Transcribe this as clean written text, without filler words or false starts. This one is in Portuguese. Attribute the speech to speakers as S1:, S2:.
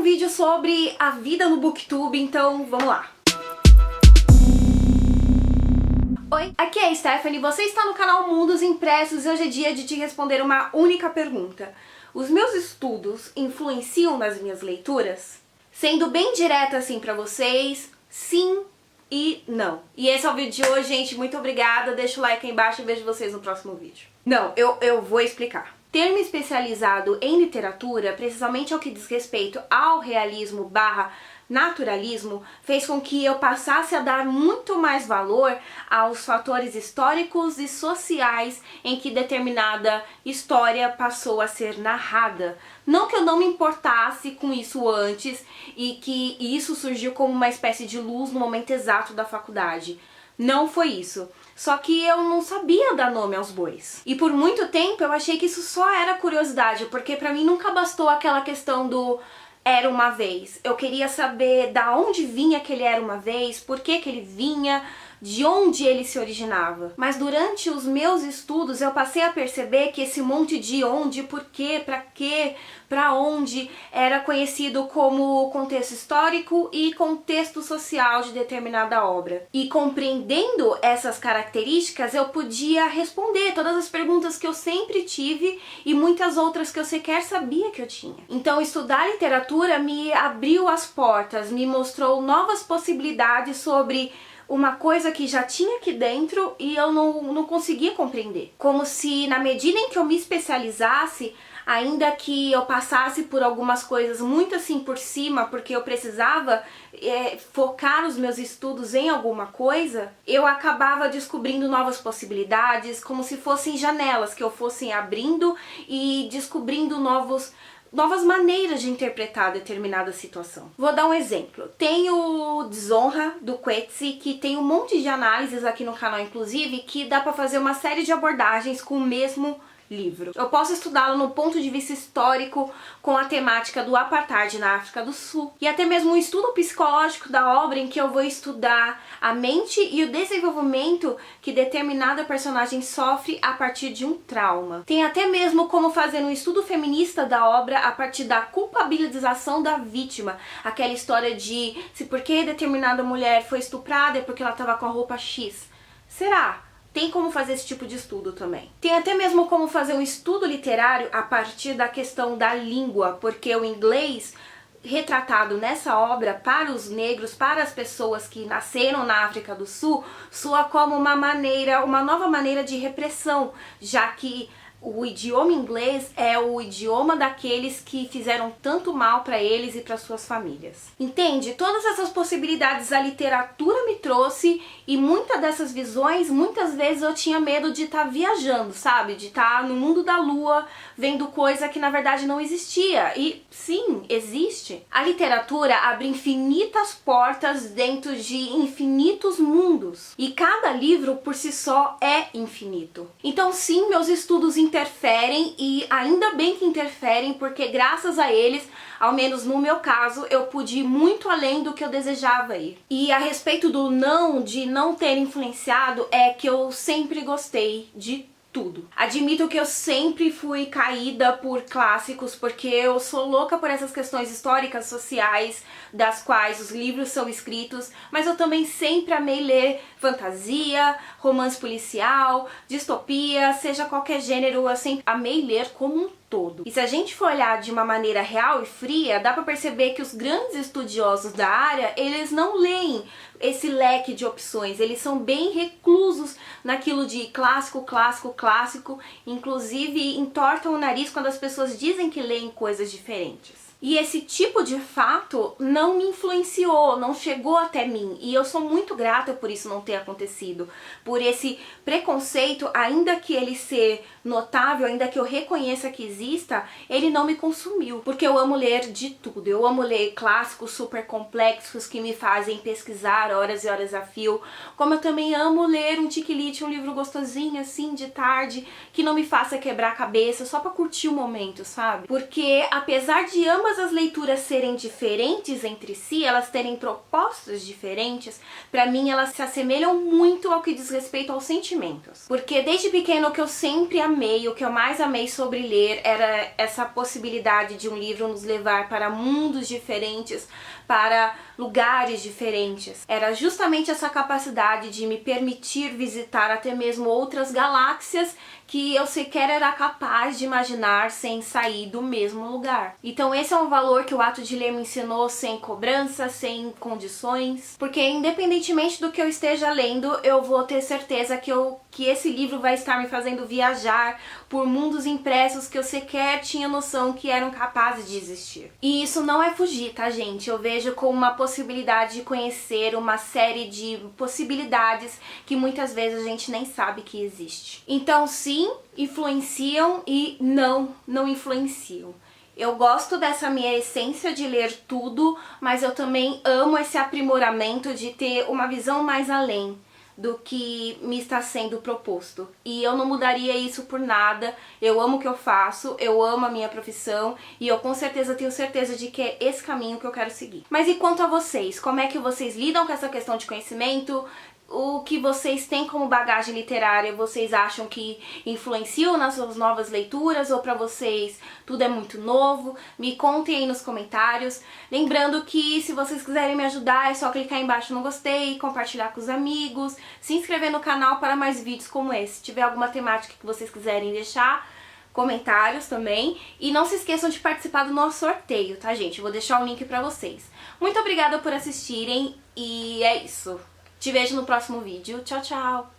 S1: vídeo sobre a vida no Booktube, então vamos lá. Oi, aqui é a Stephanie, você está no canal Mundos Impressos e hoje é dia de te responder uma única pergunta. Os meus estudos influenciam nas minhas leituras? Sendo bem direta assim pra vocês, sim e não. E esse é o vídeo de hoje, gente. Muito obrigada, deixa o like aí embaixo e vejo vocês no próximo vídeo. Não, eu vou explicar. Ter me especializado em literatura, precisamente ao que diz respeito ao realismo / naturalismo, fez com que eu passasse a dar muito mais valor aos fatores históricos e sociais em que determinada história passou a ser narrada. Não que eu não me importasse com isso antes e que isso surgiu como uma espécie de luz no momento exato da faculdade. Não foi isso. Só que eu não sabia dar nome aos bois. E por muito tempo eu achei que isso só era curiosidade, porque pra mim nunca bastou aquela questão do era uma vez. Eu queria saber da onde vinha aquele era uma vez, por que que ele vinha, de onde ele se originava. Mas durante os meus estudos eu passei a perceber que esse monte de onde, por quê, pra onde, era conhecido como contexto histórico e contexto social de determinada obra. E compreendendo essas características eu podia responder todas as perguntas que eu sempre tive e muitas outras que eu sequer sabia que eu tinha. Então estudar literatura me abriu as portas, me mostrou novas possibilidades sobre uma coisa que já tinha aqui dentro e eu não conseguia compreender. Como se na medida em que eu me especializasse, ainda que eu passasse por algumas coisas muito assim por cima, porque eu precisava focar os meus estudos em alguma coisa, eu acabava descobrindo novas possibilidades, como se fossem janelas que eu fosse abrindo e descobrindo novas maneiras de interpretar determinada situação. Vou dar um exemplo. Tem o Desonra, do Coetzee, que tem um monte de análises aqui no canal, inclusive, que dá pra fazer uma série de abordagens com o mesmo livro. Eu posso estudá-lo no ponto de vista histórico, com a temática do apartheid na África do Sul, e até mesmo um estudo psicológico da obra em que eu vou estudar a mente e o desenvolvimento que determinada personagem sofre a partir de um trauma. Tem até mesmo como fazer um estudo feminista da obra a partir da culpabilização da vítima, aquela história de se porque determinada mulher foi estuprada é porque ela estava com a roupa X. Será? Tem como fazer esse tipo de estudo também. Tem até mesmo como fazer um estudo literário a partir da questão da língua, porque o inglês retratado nessa obra para os negros, para as pessoas que nasceram na África do Sul, soa como uma nova maneira de repressão, já que o idioma inglês é o idioma daqueles que fizeram tanto mal para eles e para suas famílias. Entende? Todas essas possibilidades a literatura me trouxe e muitas dessas visões, muitas vezes eu tinha medo de estar viajando, sabe? De estar no mundo da lua, vendo coisa que na verdade não existia. E sim, existe. A literatura abre infinitas portas dentro de infinitos mundos. E cada livro por si só é infinito. Então sim, meus estudos interferem e ainda bem que interferem, porque graças a eles, ao menos no meu caso, eu pude ir muito além do que eu desejava ir. E a respeito do não, de não ter influenciado, é que eu sempre gostei de tudo. Admito que eu sempre fui caída por clássicos, porque eu sou louca por essas questões históricas, sociais, das quais os livros são escritos, mas eu também sempre amei ler fantasia, romance policial, distopia, seja qualquer gênero, eu sempre amei ler como um todo. E se a gente for olhar de uma maneira real e fria, dá pra perceber que os grandes estudiosos da área, eles não leem esse leque de opções, eles são bem reclusos naquilo de clássico, clássico, clássico, inclusive entortam o nariz quando as pessoas dizem que leem coisas diferentes. E esse tipo de fato não me influenciou, não chegou até mim. E eu sou muito grata por isso não ter acontecido. Por esse preconceito, ainda que ele ser notável, ainda que eu reconheça que exista, ele não me consumiu. Porque eu amo ler de tudo. Eu amo ler clássicos super complexos que me fazem pesquisar horas e horas a fio. Como eu também amo ler um tiquilite, um livro gostosinho assim de tarde, que não me faça quebrar a cabeça, só pra curtir o momento, sabe? Porque apesar de ambas ambas as leituras serem diferentes entre si, elas terem propostas diferentes, pra mim elas se assemelham muito ao que diz respeito aos sentimentos. Porque desde pequeno o que eu sempre amei, o que eu mais amei sobre ler era essa possibilidade de um livro nos levar para mundos diferentes, para lugares diferentes. Era justamente essa capacidade de me permitir visitar até mesmo outras galáxias que eu sequer era capaz de imaginar sem sair do mesmo lugar. Então esse é um valor que o ato de ler me ensinou sem cobrança, sem condições, porque independentemente do que eu esteja lendo, eu vou ter certeza que esse livro vai estar me fazendo viajar por mundos impressos que eu sequer tinha noção que eram capazes de existir. E isso não é fugir, tá, gente? Eu vejo como uma possibilidade de conhecer uma série de possibilidades que muitas vezes a gente nem sabe que existe. Então sim, influenciam e não influenciam. Eu gosto dessa minha essência de ler tudo, mas eu também amo esse aprimoramento de ter uma visão mais além do que me está sendo proposto. E eu não mudaria isso por nada. Eu amo o que eu faço, eu amo a minha profissão e eu com certeza tenho certeza de que é esse caminho que eu quero seguir. Mas e quanto a vocês? Como é que vocês lidam com essa questão de conhecimento? O que vocês têm como bagagem literária, vocês acham que influenciam nas suas novas leituras ou pra vocês tudo é muito novo? Me contem aí nos comentários. Lembrando que se vocês quiserem me ajudar é só clicar aí embaixo no gostei, compartilhar com os amigos, se inscrever no canal para mais vídeos como esse. Se tiver alguma temática que vocês quiserem deixar, comentários também. E não se esqueçam de participar do nosso sorteio, tá, gente? Eu vou deixar o link pra vocês. Muito obrigada por assistirem e é isso. Te vejo no próximo vídeo. Tchau, tchau!